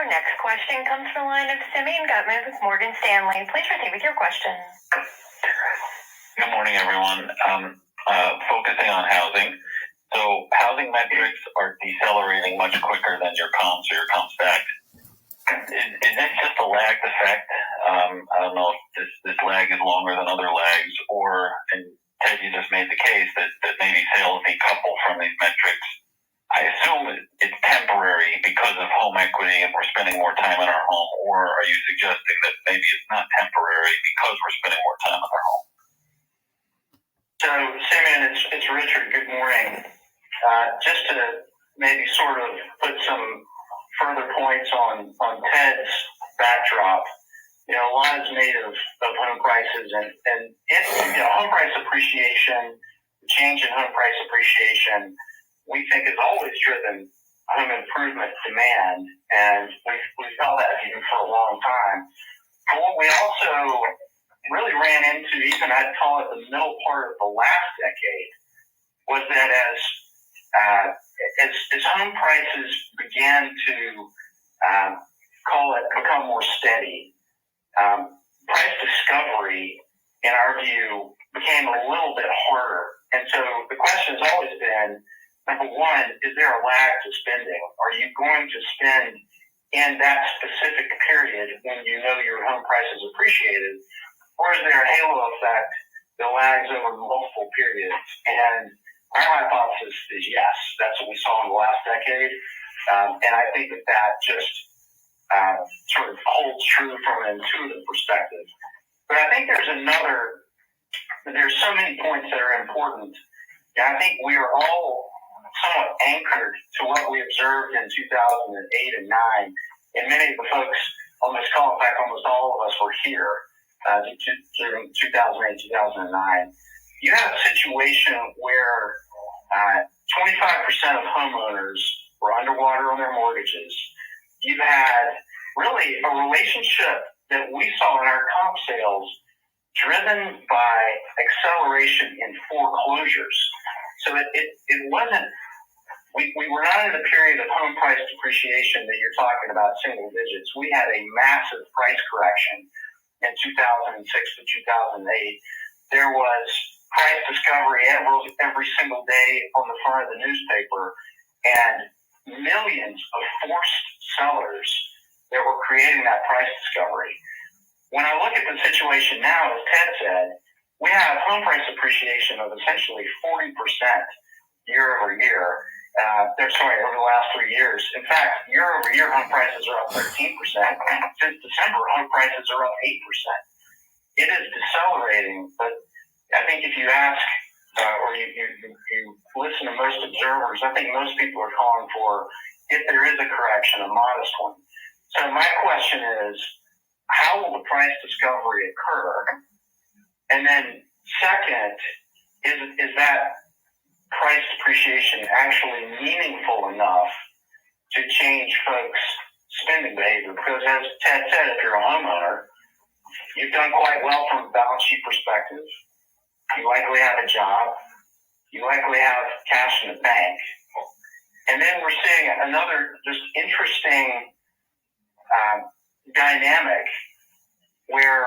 Our next question comes from the line of Simeon Gutman with Morgan Stanley. Please proceed with your question. Good morning, everyone. Focusing on housing. So housing metrics are decelerating much quicker than your comps or your comp stack. Is this just a lagged effect? I don't know if this lag is longer than other lags, and Ted, you just made the case that maybe sales decouple from these metrics. I assume it's temporary because of home equity and we're spending more time in our home, or are you suggesting that maybe it's not temporary because we're spending more time in our home? So, Simeon, it's Richard. Good morning. Just to maybe sort of put some further points on Ted's backdrop, a lot is made of home prices, and it's, home price appreciation, change in home price appreciation, we think has always driven home improvement demand, and we've felt that even for a long time. But what we also really ran into, even I'd call it the middle part of the last decade, was that as home prices began to become more steady, price discovery, in our view, became a little bit harder. And so the question has always been, number one, is there a lag to spending? Are you going to spend in that specific period when you know your home price is appreciated? Or is there a halo effect that lags over multiple periods? And our hypothesis is yes. That's what we saw in the last decade. And I think that just sort of holds true from an intuitive perspective. But I think there's so many points that are important. And I think we are all somewhat anchored to what we observed in 2008 and 9. And many of the folks on this call, in fact, almost all of us were here during 2008, 2009. You have a situation where 25% of homeowners were underwater on their mortgages. You had really a relationship that we saw in our comp sales driven by acceleration in foreclosures. So it wasn't, we were not in the period of home price depreciation that you're talking about, single digits. We had a massive price correction in 2006 to 2008. There was price discovery every single day on the front of the newspaper, and millions of forced sellers that were creating that price discovery. When I look at the situation now, as Ted said, we have home price appreciation of essentially 40% year over year. Over the last 3 years. In fact, year over year, home prices are up 13%. Since December, home prices are up 8%. It is decelerating, but I think if you ask or you listen to most observers, I think most people are calling for, if there is a correction, a modest one. So my question is, how will the price discovery occur? And then second, is that price appreciation actually meaningful enough to change folks' spending behavior? Because as Ted said, if you're a homeowner, you've done quite well from a balance sheet perspective. You likely have a job. You likely have cash in the bank. And then we're seeing another just interesting dynamic where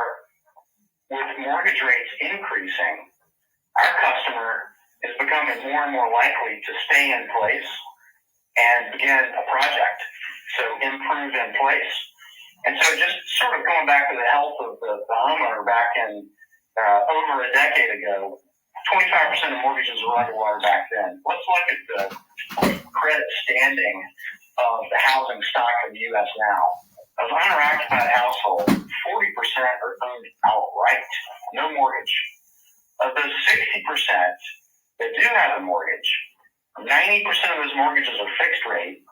with mortgage rates increasing, our customer is becoming more and more likely to stay in place and begin a project, so improve in place. And so just sort of going back to the health of the homeowner back in over a decade ago, 25% of mortgages were underwater back then. Let's look at the credit standing of the housing stock in the U.S. now. Of owner-occupied households, 40% are owned outright, no mortgage. Of those 60% that do have a mortgage, 90% of those mortgages are fixed rate.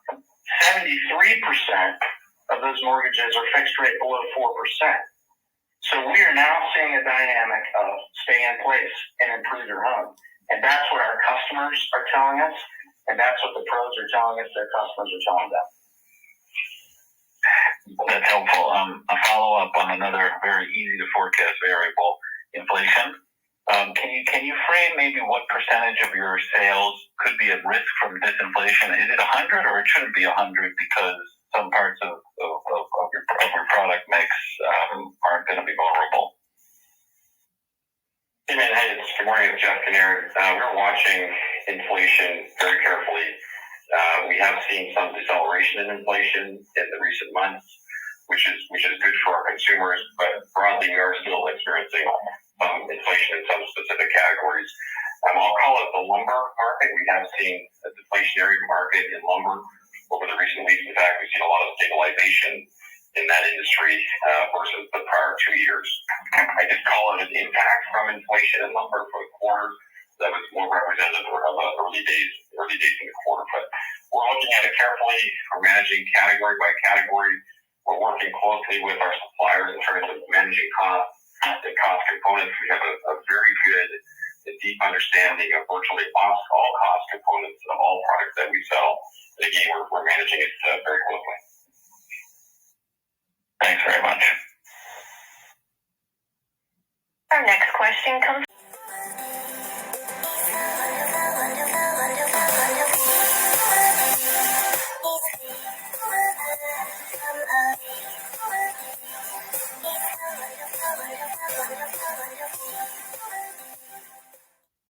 73% of those mortgages are fixed rate below 4%. So we are now seeing a dynamic of stay in place and improve your home. And that's what our customers are telling us, and that's what the pros are telling us their customers are telling them. That's helpful. A follow-up on another very easy to forecast variable, inflation. Can you frame maybe what percentage of your sales could be at risk from disinflation? Is it 100, or it shouldn't be 100 because some parts of your product mix aren't going to be vulnerable. Hey man, good morning, it's Jeff Canary. We're watching inflation very carefully. We have seen some deceleration in inflation in the recent months, which is good for our consumers, but broadly we are still experiencing some inflation in some specific categories. I'll call it the lumber market. We have seen a deflationary market in lumber over the recent weeks. In fact, we've seen a lot of stabilization in that industry versus the prior 2 years. I just call it an impact from inflation in lumber for the quarter that was more representative of early days in the quarter. But we're looking at it carefully. We're managing category by category. We're working closely with our suppliers in terms of managing costs and cost components. We have a very good and deep understanding of virtually all cost components of all products that we sell. And again, we're managing it very closely. Thanks very much. Our next question comes